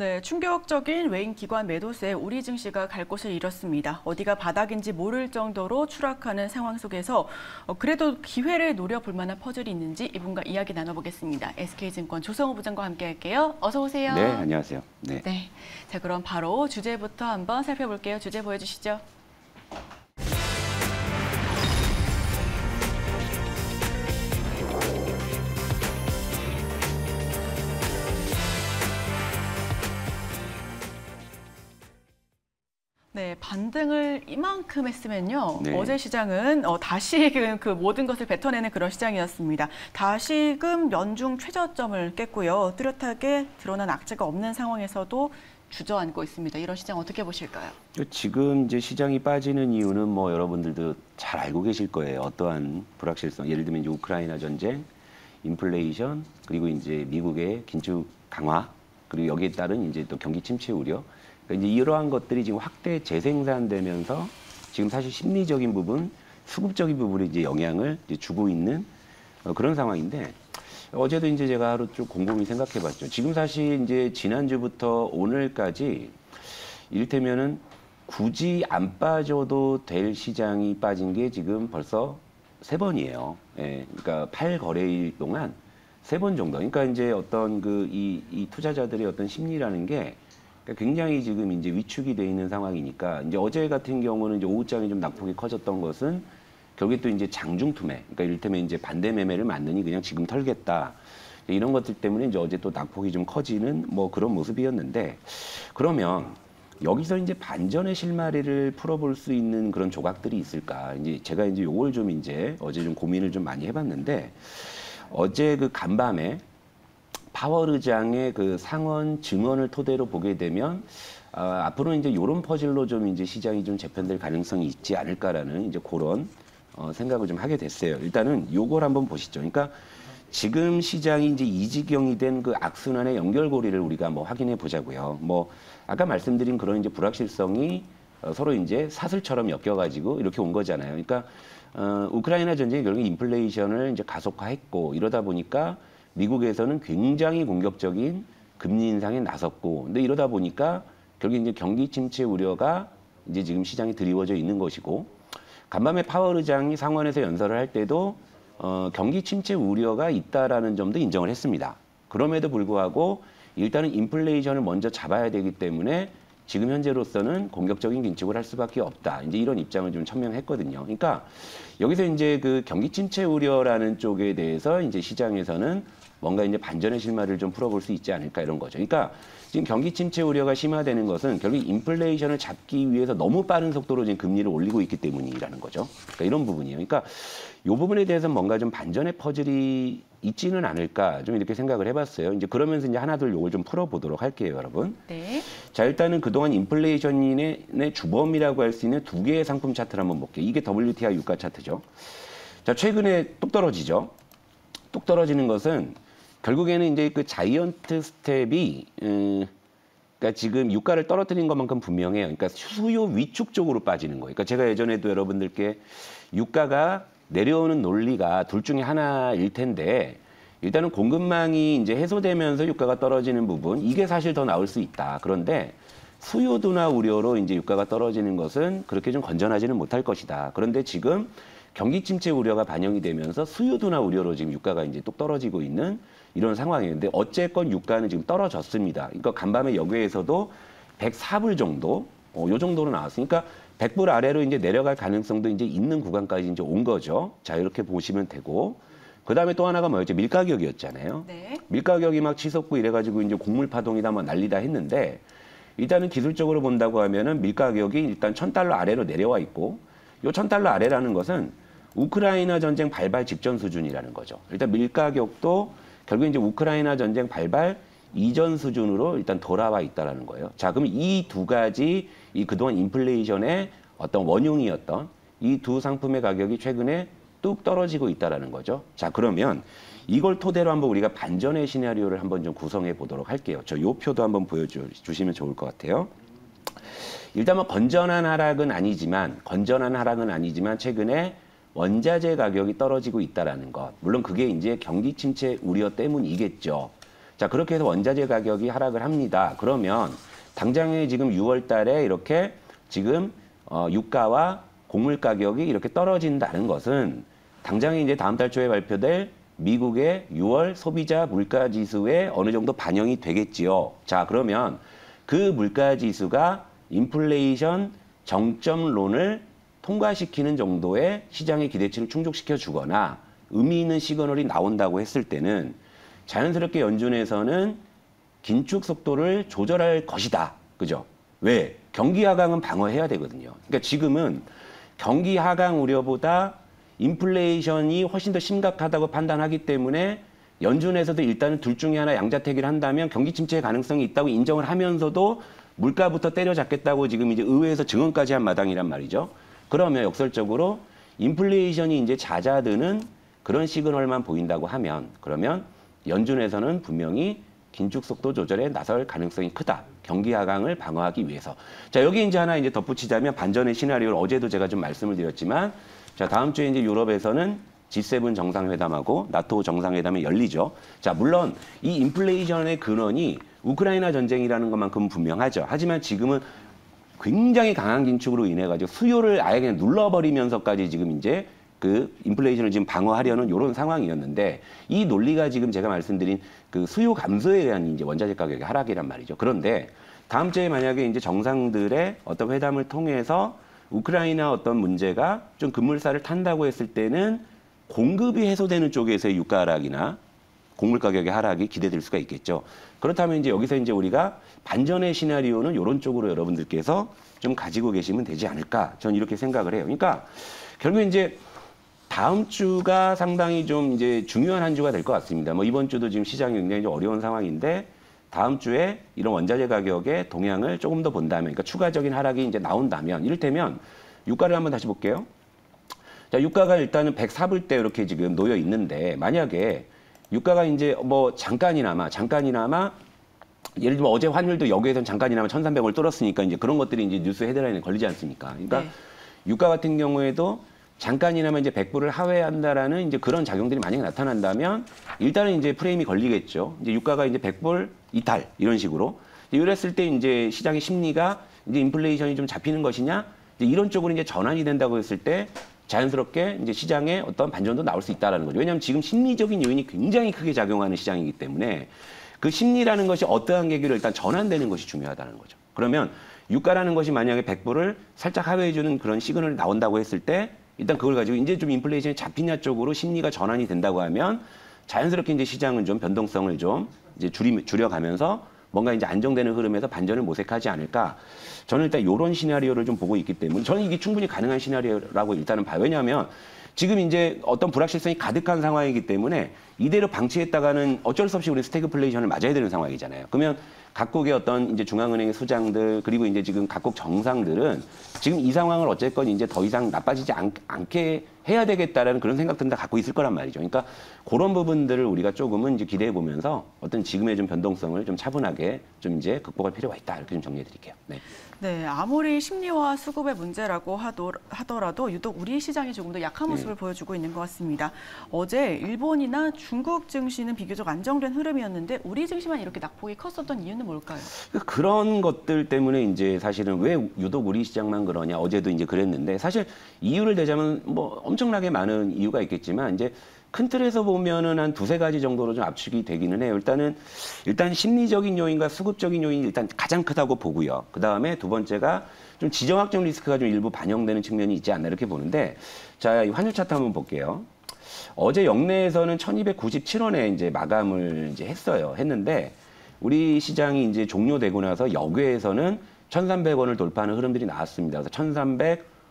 네, 충격적인 외인 기관 매도세에 우리 증시가 갈 곳을 잃었습니다. 어디가 바닥인지 모를 정도로 추락하는 상황 속에서 그래도 기회를 노려볼 만한 퍼즐이 있는지 이분과 이야기 나눠보겠습니다. SK증권 조성우 부장과 함께할게요. 어서 오세요. 네, 안녕하세요. 네. 자, 그럼 바로 주제부터 한번 살펴볼게요. 주제 보여주시죠. 네, 반등을 이만큼 했으면요. 네. 어제 시장은 다시금 그 모든 것을 뱉어내는 그런 시장이었습니다. 다시금 연중 최저점을 깼고요. 뚜렷하게 드러난 악재가 없는 상황에서도 주저앉고 있습니다. 이런 시장 어떻게 보실까요? 지금 이제 시장이 빠지는 이유는 뭐 여러분들도 잘 알고 계실 거예요. 어떠한 불확실성, 예를 들면 이제 우크라이나 전쟁, 인플레이션, 그리고 이제 미국의 긴축 강화, 그리고 여기에 따른 이제 또 경기 침체 우려. 그러니까 이제 이러한 것들이 지금 확대 재생산되면서 지금 사실 심리적인 부분, 수급적인 부분에 이제 영향을 이제 주고 있는 그런 상황인데, 어제도 이제 제가 하루 좀 곰곰이 생각해 봤죠. 지금 사실 이제 지난주부터 오늘까지 이를테면은 굳이 안 빠져도 될 시장이 빠진 게 지금 벌써 3번이에요. 예, 그러니까 8거래일 동안 3번 정도. 그러니까 이제 어떤 이 투자자들의 어떤 심리라는 게 굉장히 지금 이제 위축이 돼 있는 상황이니까, 이제 어제 같은 경우는 이제 오후장에 좀 낙폭이 커졌던 것은 결국에 또 이제 장중 투매, 그러니까 이를테면 이제 반대 매매를 맞느니 그냥 지금 털겠다, 이런 것들 때문에 이제 어제 또 낙폭이 좀 커지는 뭐 그런 모습이었는데, 그러면 여기서 이제 반전의 실마리를 풀어볼 수 있는 그런 조각들이 있을까? 이제 제가 이제 요걸 좀 이제 어제 좀 고민을 좀 많이 해봤는데, 어제 그 간밤에 파월 의장의 그 상원 증언을 토대로 보게 되면 앞으로는 이제 이런 퍼즐로 좀 이제 시장이 좀 재편될 가능성이 있지 않을까라는 이제 그런 생각을 좀 하게 됐어요. 일단은 요걸 한번 보시죠. 그러니까 지금 시장이 이제 이 지경이 된 그 악순환의 연결고리를 우리가 뭐 확인해 보자고요. 뭐 아까 말씀드린 그런 이제 불확실성이 서로 이제 사슬처럼 엮여가지고 이렇게 온 거잖아요. 그러니까 우크라이나 전쟁이 결국 인플레이션을 이제 가속화했고, 이러다 보니까 미국에서는 굉장히 공격적인 금리 인상에 나섰고, 근데 이러다 보니까 결국 이제 경기 침체 우려가 이제 지금 시장에 드리워져 있는 것이고, 간밤에 파월 의장이 상원에서 연설을 할 때도 경기 침체 우려가 있다라는 점도 인정을 했습니다. 그럼에도 불구하고 일단은 인플레이션을 먼저 잡아야 되기 때문에 지금 현재로서는 공격적인 긴축을 할 수밖에 없다, 이제 이런 입장을 좀 천명했거든요. 그러니까 여기서 이제 그 경기 침체 우려라는 쪽에 대해서 이제 시장에서는 뭔가 이제 반전의 실마리를 좀 풀어볼 수 있지 않을까, 이런 거죠. 그러니까 지금 경기 침체 우려가 심화되는 것은 결국 인플레이션을 잡기 위해서 너무 빠른 속도로 지금 금리를 올리고 있기 때문이라는 거죠. 그러니까 이런 부분이에요. 그러니까 이 부분에 대해서 뭔가 좀 반전의 퍼즐이 있지는 않을까, 좀 이렇게 생각을 해봤어요. 이제 그러면서 이제 하나둘 요걸 좀 풀어보도록 할게요, 여러분. 네. 자, 일단은 그동안 인플레이션의 주범이라고 할 수 있는 2개의 상품 차트를 한번 볼게요. 이게 WTI 유가 차트죠. 자, 최근에 뚝 떨어지죠. 뚝 떨어지는 것은 결국에는 이제 그 자이언트 스텝이 그러니까 지금 유가를 떨어뜨린 것만큼 분명해요. 그러니까 수요 위축 쪽으로 빠지는 거예요. 그러니까 제가 예전에도 여러분들께 유가가 내려오는 논리가 둘 중에 하나일 텐데, 일단은 공급망이 이제 해소되면서 유가가 떨어지는 부분, 이게 사실 더 나올 수 있다. 그런데 수요 둔화 우려로 이제 유가가 떨어지는 것은 그렇게 좀 건전하지는 못할 것이다. 그런데 지금 경기 침체 우려가 반영이 되면서 수요 둔화 우려로 지금 유가가 이제 뚝 떨어지고 있는 이런 상황이었는데, 어쨌건 유가는 지금 떨어졌습니다. 그러니까 간밤에 여기에서도 104불 정도, 요 정도로 나왔으니까 100불 아래로 이제 내려갈 가능성도 이제 있는 구간까지 이제 온 거죠. 자, 이렇게 보시면 되고, 그 다음에 또 하나가 뭐였죠? 밀가격이었잖아요. 네. 밀가격이 막 치솟고 이래가지고 이제 곡물 파동이다 뭐 난리다 했는데, 일단은 기술적으로 본다고 하면은 밀가격이 일단 $1,000 아래로 내려와 있고, 요 $1,000 아래라는 것은 우크라이나 전쟁 발발 직전 수준이라는 거죠. 일단 밀가격도 결국 이제 우크라이나 전쟁 발발 이전 수준으로 일단 돌아와 있다라는 거예요. 자, 그럼 이 두 가지 이 그동안 인플레이션의 어떤 원흉이었던 이 두 상품의 가격이 최근에 뚝 떨어지고 있다라는 거죠. 자, 그러면 이걸 토대로 한번 우리가 반전의 시나리오를 한번 좀 구성해 보도록 할게요. 저 요 표도 한번 보여주시면 좋을 것 같아요. 일단 뭐 건전한 하락은 아니지만 최근에 원자재 가격이 떨어지고 있다라는 것. 물론 그게 이제 경기 침체 우려 때문이겠죠. 자, 그렇게 해서 원자재 가격이 하락을 합니다. 그러면 당장에 지금 6월 달에 이렇게 지금 유가와 곡물 가격이 이렇게 떨어진다는 것은 당장에 이제 다음 달 초에 발표될 미국의 6월 소비자 물가 지수에 어느 정도 반영이 되겠지요. 자, 그러면 그 물가 지수가 인플레이션 정점론을 통과시키는 정도의 시장의 기대치를 충족시켜 주거나 의미 있는 시그널이 나온다고 했을 때는 자연스럽게 연준에서는 긴축 속도를 조절할 것이다. 그죠? 왜? 경기 하강은 방어해야 되거든요. 그러니까 지금은 경기 하강 우려보다 인플레이션이 훨씬 더 심각하다고 판단하기 때문에 연준에서도 일단은 둘 중에 하나 양자택일을 한다면 경기 침체의 가능성이 있다고 인정을 하면서도 물가부터 때려잡겠다고 지금 이제 의회에서 증언까지 한 마당이란 말이죠. 그러면 역설적으로 인플레이션이 이제 잦아드는 그런 시그널만 보인다고 하면 그러면 연준에서는 분명히 긴축 속도 조절에 나설 가능성이 크다. 경기 하강을 방어하기 위해서. 자, 여기 이제 하나 이제 덧붙이자면 반전의 시나리오를 어제도 제가 좀 말씀을 드렸지만 자, 다음 주에 이제 유럽에서는 G7 정상회담하고 나토 정상회담이 열리죠. 자, 물론 이 인플레이션의 근원이 우크라이나 전쟁이라는 것만큼은 분명하죠. 하지만 지금은 굉장히 강한 긴축으로 인해 가지고 수요를 아예 그냥 눌러버리면서까지 지금 이제 그 인플레이션을 지금 방어하려는 이런 상황이었는데 이 논리가 지금 제가 말씀드린 그 수요 감소에 대한 이제 원자재 가격의 하락이란 말이죠. 그런데 다음 주에 만약에 이제 정상들의 어떤 회담을 통해서 우크라이나 어떤 문제가 좀 급물살을 탄다고 했을 때는 공급이 해소되는 쪽에서의 유가 하락이나 곡물 가격의 하락이 기대될 수가 있겠죠. 그렇다면 이제 여기서 이제 우리가 반전의 시나리오는 이런 쪽으로 여러분들께서 좀 가지고 계시면 되지 않을까. 저는 이렇게 생각을 해요. 그러니까 결국 이제 다음 주가 상당히 좀 이제 중요한 한 주가 될 것 같습니다. 뭐 이번 주도 지금 시장이 굉장히 좀 어려운 상황인데 다음 주에 이런 원자재 가격의 동향을 조금 더 본다면, 그러니까 추가적인 하락이 이제 나온다면, 이를테면 유가를 한번 다시 볼게요. 자, 유가가 일단은 104불대 이렇게 지금 놓여 있는데 만약에 유가가 이제 뭐 잠깐이나마 예를 들면 어제 환율도 여기에선 잠깐이나마 1,300원을 뚫었으니까 이제 그런 것들이 이제 뉴스 헤드라인에 걸리지 않습니까? 그러니까 네. 유가 같은 경우에도 잠깐이나마 이제 100불을 하회한다라는 이제 그런 작용들이 만약에 나타난다면 일단은 이제 프레임이 걸리겠죠. 이제 유가가 이제 100불 이탈 이런 식으로 이랬을 때 이제 시장의 심리가 이제 인플레이션이 좀 잡히는 것이냐 이제 이런 쪽으로 이제 전환이 된다고 했을 때 자연스럽게 이제 시장에 어떤 반전도 나올 수 있다라는 거죠. 왜냐하면 지금 심리적인 요인이 굉장히 크게 작용하는 시장이기 때문에 그 심리라는 것이 어떠한 계기로 일단 전환되는 것이 중요하다는 거죠. 그러면 유가라는 것이 만약에 100불을 살짝 하회해주는 그런 시그널이 나온다고 했을 때 일단 그걸 가지고 이제 좀 인플레이션이 잡히냐 쪽으로 심리가 전환이 된다고 하면 자연스럽게 이제 시장은 좀 변동성을 좀 이제 줄여가면서 뭔가 이제 안정되는 흐름에서 반전을 모색하지 않을까. 저는 일단 이런 시나리오를 좀 보고 있기 때문에 저는 이게 충분히 가능한 시나리오라고 일단은 봐요. 왜냐하면 지금 이제 어떤 불확실성이 가득한 상황이기 때문에 이대로 방치했다가는 어쩔 수 없이 우리 스태그플레이션을 맞아야 되는 상황이잖아요. 그러면 각국의 어떤 이제 중앙은행의 수장들 그리고 이제 지금 각국 정상들은 지금 이 상황을 어쨌건 이제 더 이상 나빠지지 않게 해야 되겠다라는 그런 생각들은 다 갖고 있을 거란 말이죠. 그러니까 그런 부분들을 우리가 조금은 이제 기대해 보면서 어떤 지금의 좀 변동성을 좀 차분하게 좀 이제 극복할 필요가 있다 이렇게 좀 정리해 드릴게요. 네. 네, 아무리 심리와 수급의 문제라고 하더라도 유독 우리 시장이 조금 더 약한 모습을 보여주고 있는 것 같습니다. 어제 일본이나 중국 증시는 비교적 안정된 흐름이었는데 우리 증시만 이렇게 낙폭이 컸었던 이유는 뭘까요? 그런 것들 때문에 이제 사실은 왜 유독 우리 시장만 그러냐 어제도 이제 그랬는데 사실 이유를 대자면 뭐 엄청나게 많은 이유가 있겠지만 이제 큰 틀에서 보면은 한 두세 가지 정도로 좀 압축이 되기는 해요. 일단 심리적인 요인과 수급적인 요인이 일단 가장 크다고 보고요. 그 다음에 두 번째가 좀 지정학적 리스크가 좀 일부 반영되는 측면이 있지 않나 이렇게 보는데 자, 이 환율 차트 한번 볼게요. 어제 영내에서는 1,297원에 이제 마감을 이제 했는데 우리 시장이 이제 종료되고 나서 역외에서는 1,300원을 돌파하는 흐름들이 나왔습니다. 그래서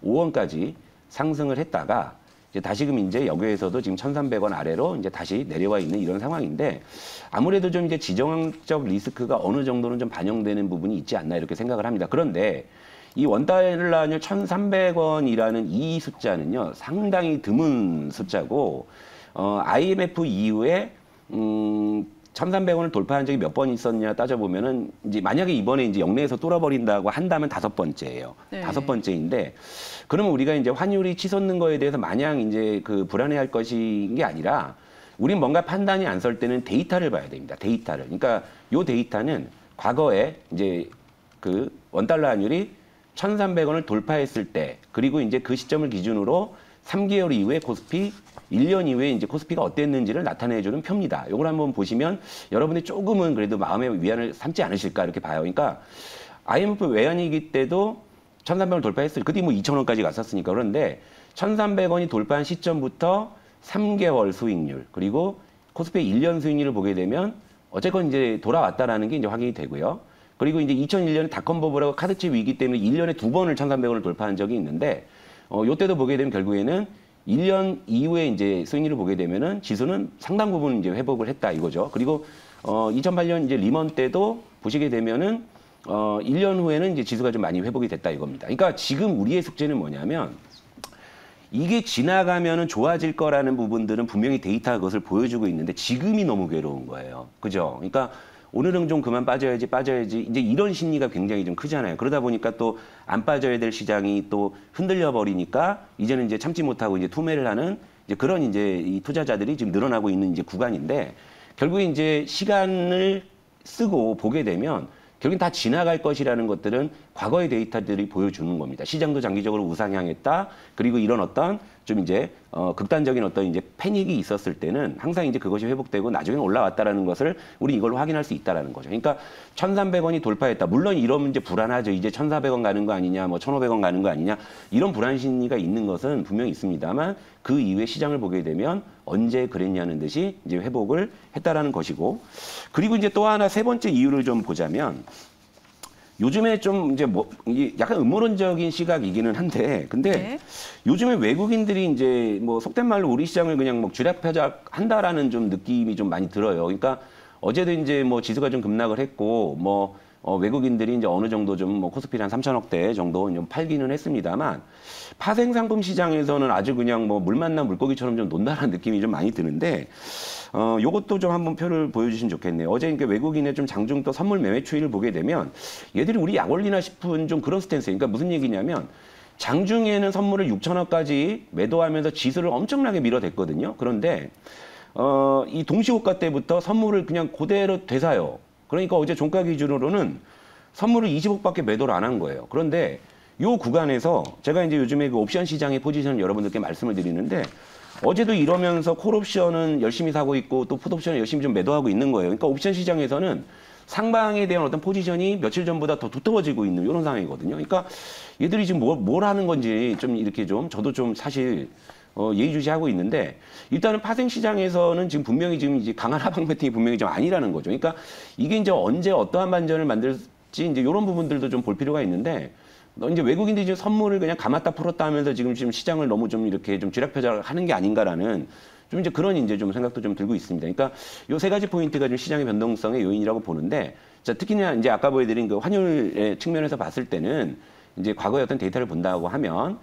1,305원까지 상승을 했다가 이제 다시금 이제 여기에서도 지금 1,300원 아래로 이제 다시 내려와 있는 이런 상황인데 아무래도 좀 이제 지정학적 리스크가 어느 정도는 좀 반영되는 부분이 있지 않나 이렇게 생각을 합니다. 그런데 이 원달러 환율 1,300원이라는 이 숫자는요 상당히 드문 숫자고 IMF 이후에 1,300원을 돌파한 적이 몇 번 있었냐 따져보면은 이제 만약에 이번에 이제 역내에서 뚫어버린다고 한다면 5번째예요. 네. 5번째인데 그러면 우리가 이제 환율이 치솟는 거에 대해서 마냥 이제 그 불안해할 것인 게 아니라 우린 뭔가 판단이 안 설 때는 데이터를 봐야 됩니다. 데이터를. 그러니까 요 데이터는 과거에 이제 그 원달러 환율이 1,300원을 돌파했을 때, 그리고 이제 그 시점을 기준으로 3개월 이후에 코스피, 1년 이후에 이제 코스피가 어땠는지를 나타내주는 표입니다. 요걸 한번 보시면 여러분이 조금은 그래도 마음의 위안을 삼지 않으실까 이렇게 봐요. 그러니까 IMF 외환위기 때도 1,300원을 돌파했어요. 그때 뭐 2,000원까지 갔었으니까. 그런데 1,300원이 돌파한 시점부터 3개월 수익률, 그리고 코스피의 1년 수익률을 보게 되면 어쨌건 이제 돌아왔다라는 게 이제 확인이 되고요. 그리고 이제 2001년에 닷컴 버블하고 카드칩 위기 때문에 1년에 2번을 1,300원을 돌파한 적이 있는데, 요때도 보게 되면 결국에는 1년 이후에 이제 수익률을 보게 되면은 지수는 상당 부분 이제 회복을 했다 이거죠. 그리고 2008년 이제 리먼 때도 보시게 되면은 1년 후에는 이제 지수가 좀 많이 회복이 됐다 이겁니다. 그러니까 지금 우리의 숙제는 뭐냐면, 이게 지나가면은 좋아질 거라는 부분들은 분명히 데이터가 그것을 보여주고 있는데 지금이 너무 괴로운 거예요. 그죠? 그러니까 오늘은 좀 그만 빠져야지 이제 이런 심리가 굉장히 좀 크잖아요. 그러다 보니까 또 안 빠져야 될 시장이 또 흔들려 버리니까 이제는 이제 참지 못하고 이제 투매를 하는 이제 그런 이제 이 투자자들이 지금 늘어나고 있는 이제 구간인데, 결국에 이제 시간을 쓰고 보게 되면 결국엔 다 지나갈 것이라는 것들은 과거의 데이터들이 보여주는 겁니다. 시장도 장기적으로 우상향했다. 그리고 이런 어떤 좀 이제 극단적인 어떤 이제 패닉이 있었을 때는 항상 이제 그것이 회복되고 나중에 올라왔다라는 것을 우리 이걸로 확인할 수 있다라는 거죠. 그러니까 1,300원이 돌파했다. 물론 이러면 이제 불안하죠. 이제 1,400원 가는 거 아니냐, 뭐 1,500원 가는 거 아니냐, 이런 불안 심리가 있는 것은 분명히 있습니다만, 그 이후에 시장을 보게 되면 언제 그랬냐는 듯이 이제 회복을 했다라는 것이고, 그리고 이제 또 하나 세 번째 이유를 좀 보자면, 요즘에 좀 이제 뭐 이게 약간 음모론적인 시각이기는 한데, 근데 네. 요즘에 외국인들이 이제 뭐 속된 말로 우리 시장을 그냥 뭐 쥐락펴락한다라는 좀 느낌이 좀 많이 들어요. 그러니까 어제도 이제 뭐 지수가 좀 급락을 했고, 뭐 외국인들이 이제 어느 정도 좀 뭐 코스피를 한 3천억대 정도 좀 팔기는 했습니다만, 파생 상품 시장에서는 아주 그냥 뭐 물 만난 물고기처럼 좀 논다라는 느낌이 좀 많이 드는데, 요것도 좀 한번 표를 보여주시면 좋겠네요. 어제 이렇게 외국인의 좀 장중 또 선물 매매 추이를 보게 되면 얘들이 우리 약 올리나 싶은 좀 그런 스탠스예요. 그러니까 무슨 얘기냐면, 장중에는 선물을 6천억까지 매도하면서 지수를 엄청나게 밀어댔거든요. 그런데 이 동시호가 때부터 선물을 그냥 그대로 되사요. 그러니까 어제 종가 기준으로는 선물을 20억밖에 매도를 안 한 거예요. 그런데 요 구간에서 제가 이제 요즘에 그 옵션 시장의 포지션을 여러분들께 말씀을 드리는데, 어제도 이러면서 콜옵션은 열심히 사고 있고 또 풋옵션을 열심히 좀 매도하고 있는 거예요. 그러니까 옵션 시장에서는 상방에 대한 어떤 포지션이 며칠 전보다 더 두터워지고 있는 이런 상황이거든요. 그러니까 얘들이 지금 뭘 하는 건지 좀 이렇게 좀 저도 좀 사실 예의주시하고 있는데, 일단은 파생 시장에서는 지금 분명히 지금 이제 강한 하방 배팅이 분명히 좀 아니라는 거죠. 그러니까 이게 이제 언제 어떠한 반전을 만들지 이제 이런 부분들도 좀 볼 필요가 있는데, 이제 외국인들이 지금 선물을 그냥 감았다 풀었다 하면서 지금 시장을 너무 좀 이렇게 좀 쥐락펴락 하는 게 아닌가라는 좀 이제 그런 이제 좀 생각도 좀 들고 있습니다. 그러니까 요 세 가지 포인트가 좀 시장의 변동성의 요인이라고 보는데, 자, 특히나 이제 아까 보여드린 그 환율의 측면에서 봤을 때는 이제 과거의 어떤 데이터를 본다고 하면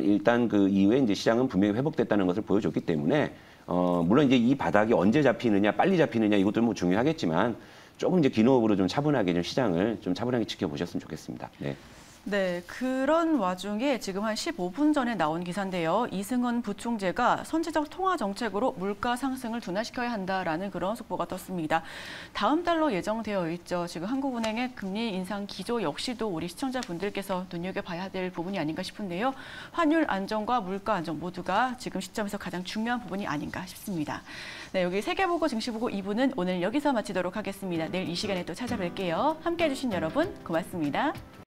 일단 그 이후에 이제 시장은 분명히 회복됐다는 것을 보여줬기 때문에 물론 이제 이 바닥이 언제 잡히느냐, 빨리 잡히느냐 이것도 뭐 중요하겠지만 조금 이제 긴 호흡으로 좀 차분하게 좀 시장을 좀 차분하게 지켜보셨으면 좋겠습니다. 네. 네, 그런 와중에 지금 한 15분 전에 나온 기사인데요. 이승원 부총재가 선제적 통화 정책으로 물가 상승을 둔화시켜야 한다라는 그런 속보가 떴습니다. 다음 달로 예정되어 있죠. 지금 한국은행의 금리 인상 기조 역시도 우리 시청자분들께서 눈여겨봐야 될 부분이 아닌가 싶은데요. 환율 안정과 물가 안정 모두가 지금 시점에서 가장 중요한 부분이 아닌가 싶습니다. 네, 여기 세계보고 증시보고 2부는 오늘 여기서 마치도록 하겠습니다. 내일 이 시간에 또 찾아뵐게요. 함께해 주신 여러분 고맙습니다.